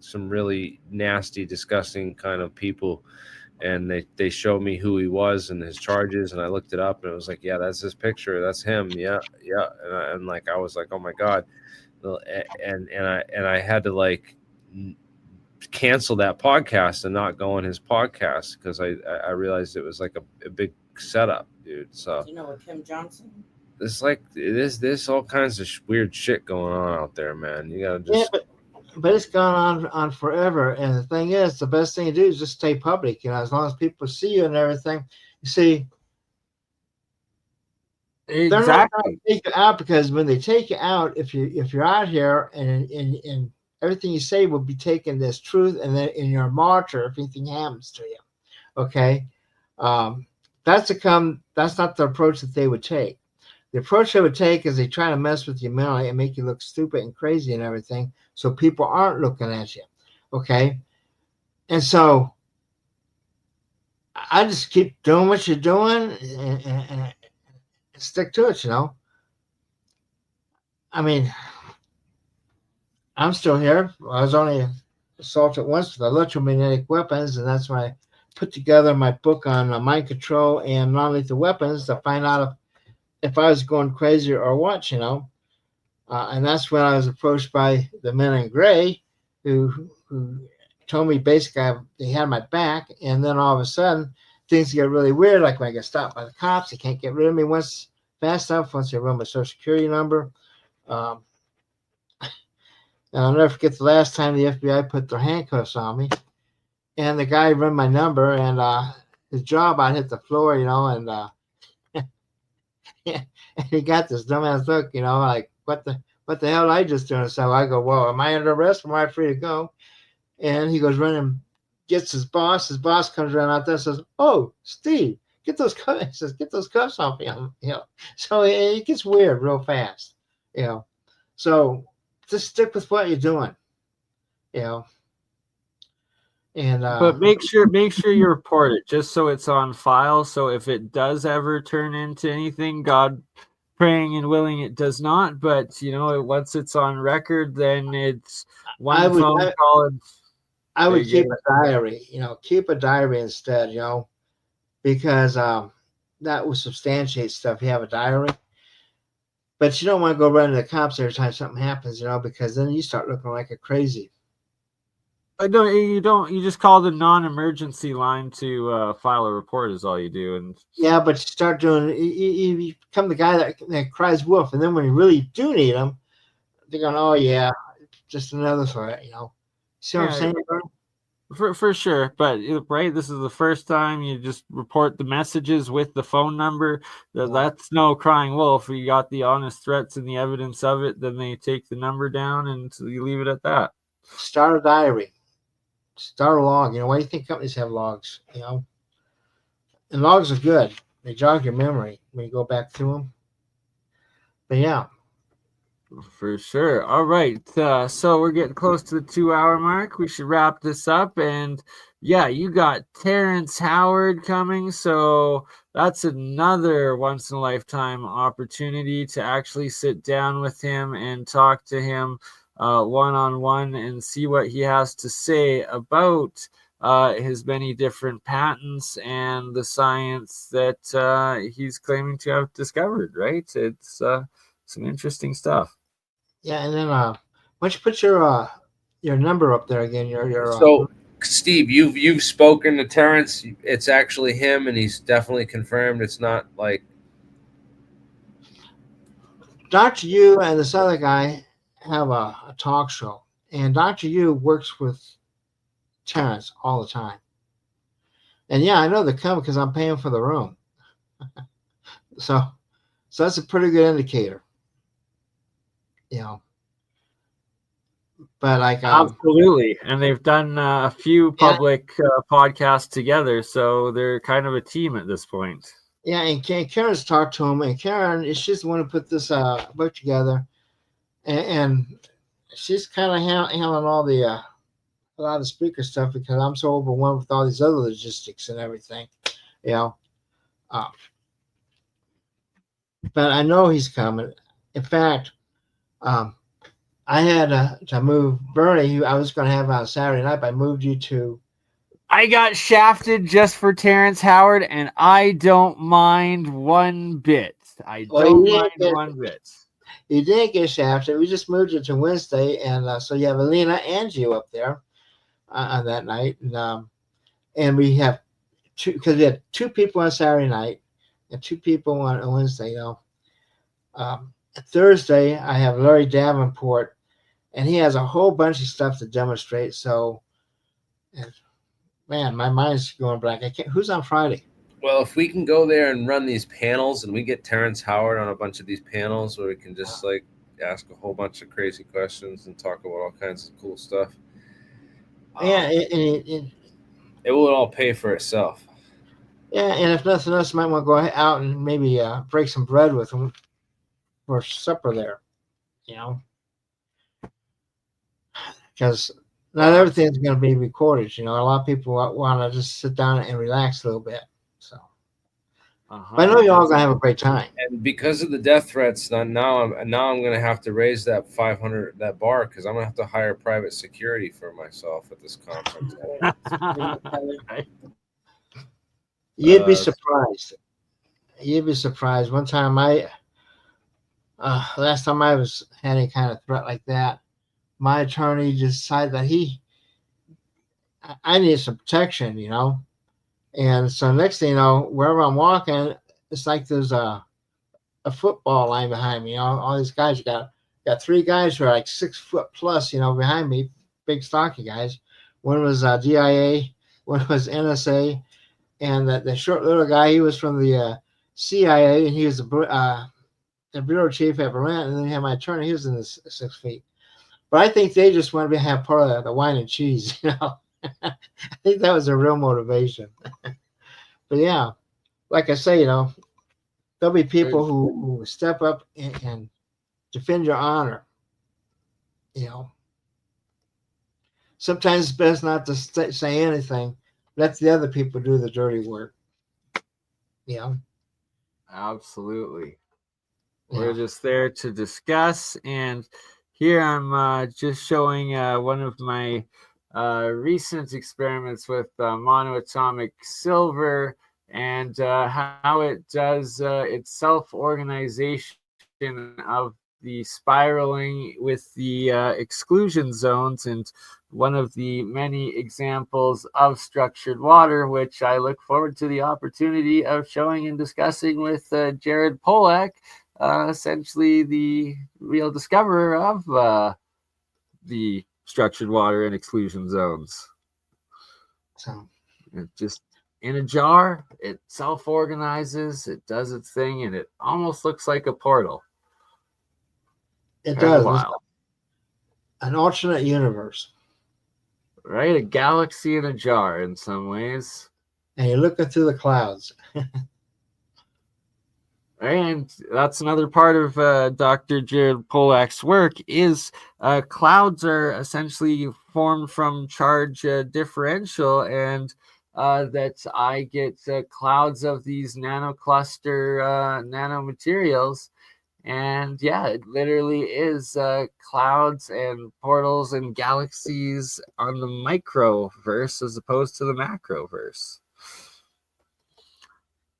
some really nasty, disgusting kind of people." And they showed me who he was and his charges, and I looked it up, and it was like, yeah, that's his picture, that's him, yeah, yeah. And like I was like, oh my god, and I had to like cancel that podcast and not go on his podcast because I realized it was like a big setup, dude. So You know what, Kim Johnson? it's like there's all kinds of weird shit going on out there, man. You gotta yeah, just but it's gone on forever. And the thing is, the best thing to do is just stay public. As long as people see you and everything. You see, they're not going Exactly. to take you out because when they take you out, if you're out here and everything you say will be taken as truth, and then in your martyr if anything happens to you. Okay, um, That's not the approach that they would take. The approach they would take is they try to mess with you mentally and make you look stupid and crazy and everything, so people aren't looking at you. Okay, and so I just keep doing what you're doing and stick to it. I mean, I'm still here. I was only assaulted once with electromagnetic weapons, and that's when I put together my book on mind control and non-lethal weapons to find out if I was going crazy or what. And that's when I was approached by the men in gray, who told me basically they had my back, and then all of a sudden things get really weird. Like when I get stopped by the cops, they can't get rid of me fast enough once they run my social security number. Um, and I'll never forget the last time the FBI put their handcuffs on me, and the guy ran my number, and his jaw about hit the floor, and and he got this dumbass look, like what the hell did I just do? So I go, whoa, am I under arrest? Am I free to go? And he goes running, gets his boss. His boss comes around out there and says, "Oh, Steve, get those cuffs." He says, "Get those cuffs off him." So it gets weird real fast. You know, so just stick with what you're doing. You know, and But make sure you report it just so it's on file. So if it does ever turn into anything, God praying and willing it does not. But once it's on record, then it's I one would phone call and I there would you keep go. a diary. Keep a diary instead. Because that will substantiate stuff. You have a diary. But you don't want to go running to the cops every time something happens, because then you start looking like a crazy. No, you don't. You just call the non-emergency line to file a report. Is all you do, and Yeah, but you start doing, you become the guy that cries wolf, and then when you really do need them, they're going, "Oh yeah, just another threat." See what I'm yeah, saying, bro? for sure. But right, this is the first time you just report the messages with the phone number. That's no crying wolf. You got the honest threats and the evidence of it. Then they take the number down, and so you leave it at that. Start a diary. Start a log. Why do you think companies have logs? And logs are good. They jog your memory when you go back through them. But yeah. For sure. All right. So we're getting close to the 2 hour mark. We should wrap this up. And yeah, you got Terrence Howard coming. So that's another once in a lifetime opportunity to actually sit down with him and talk to him one on one and see what he has to say about his many different patents and the science that he's claiming to have discovered, right? It's some interesting stuff. Yeah, and then why don't you put your number up there again? Your So, Steve, you've spoken to Terrence. It's actually him, and he's definitely confirmed. It's not like Dr. Yu and this other guy have a talk show, and Dr. Yu works with Terrence all the time. And yeah, I know they're coming because I'm paying for the room. So, so that's a pretty good indicator, you know. But like, Absolutely. And they've done a few yeah, public podcasts together, so they're kind of a team at this point. yeah, and Karen's talked to him, and Karen, she's the one who put this book together, and she's kind of handling all the a lot of the speaker stuff because I'm so overwhelmed with all these other logistics and everything, you know. Uh, but I know he's coming. In fact, um, I had to move Bernie, who I was going to have on Saturday night, but I moved you to. I got shafted just for Terrence Howard, and I don't mind one bit. I Well, don't mind one bit. you didn't get shafted. We just moved it to Wednesday, and so you have Alina and you up there on that night, and we have two because we had two people on Saturday night and two people on Wednesday. You know, Thursday I have Larry Davenport, and he has a whole bunch of stuff to demonstrate. So, and, man, my mind's going blank. I can't. Who's on Friday? well, if we can go there and run these panels, and we get Terrence Howard on a bunch of these panels, where we can just like ask a whole bunch of crazy questions and talk about all kinds of cool stuff. Yeah, It will all pay for itself. yeah, and if nothing else, you might want to go out and maybe break some bread with him for supper there. You know, because not everything's going to be recorded. You know, a lot of people want to just sit down and relax a little bit. So, but I know you're all going to have a great time. And because of the death threats, now I'm going to have to raise that 500 that bar because I'm going to have to hire private security for myself at this conference. You'd be surprised. You'd be surprised. One time last time I was had any kind of threat like that, my attorney decided that I needed some protection, you know. And so next thing you know, wherever I'm walking, it's like there's a football line behind me. You know, all these guys got three guys who are like 6 foot plus, you know, behind me, big stocky guys. One was DIA, one was NSA, and the short little guy, he was from the CIA, and he was the bureau chief at Berlin. And then you have my attorney, he was in the 6 feet. But I think they just wanted to have part of the wine and cheese, you know. I think that was a real motivation. But yeah, like I say, you know, there'll be people who step up and defend your honor. You know, sometimes it's best not to say anything. Let the other people do the dirty work. You know, absolutely. We're just there to discuss, and here I'm just showing one of my recent experiments with monoatomic silver and how it does its self-organization of the spiraling with the exclusion zones, and one of the many examples of structured water, which I look forward to the opportunity of showing and discussing with Jared Polak, essentially the real discoverer of the structured water and exclusion zones. So it just in a jar, it self-organizes, it does its thing, and it almost looks like a portal. It does. An alternate universe. Right? A galaxy in a jar in some ways. And you're looking through the clouds. And that's another part of Dr. Jared Polak's work is clouds are essentially formed from charge differential, and that I get clouds of these nanocluster nanomaterials. And yeah, it literally is clouds and portals and galaxies on the microverse as opposed to the macroverse.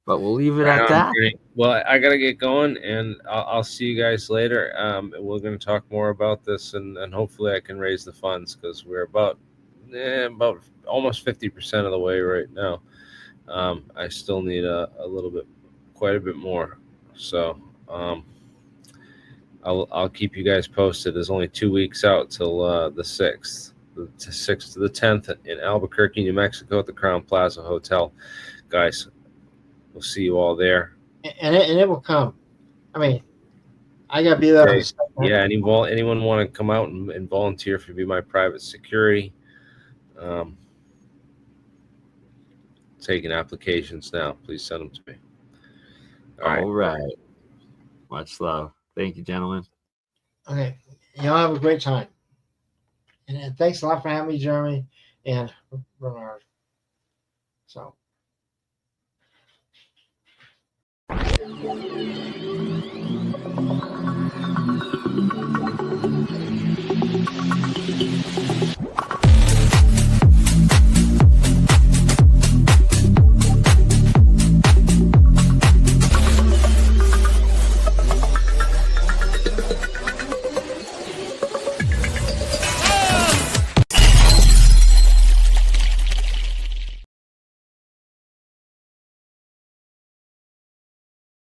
But we'll leave it at that. Great. Well, I gotta get going, and I'll see you guys later. And we're gonna talk more about this, and hopefully I can raise the funds because we're about almost 50% of the way right now. I still need a little bit, quite a bit more. So I'll keep you guys posted. There's only 2 weeks out till the 6th, the 6th to the 10th in Albuquerque, New Mexico, at the Crown Plaza Hotel, guys. We'll see you all there. And it will come. I mean, I gotta be there. Okay. Yeah. Anyone want to come out and volunteer for be my private security? Taking applications now. Please send them to me. All right. Much love. Thank you, gentlemen. Okay. Y'all have a great time. And thanks a lot for having me, Jeremy and Bernard. So.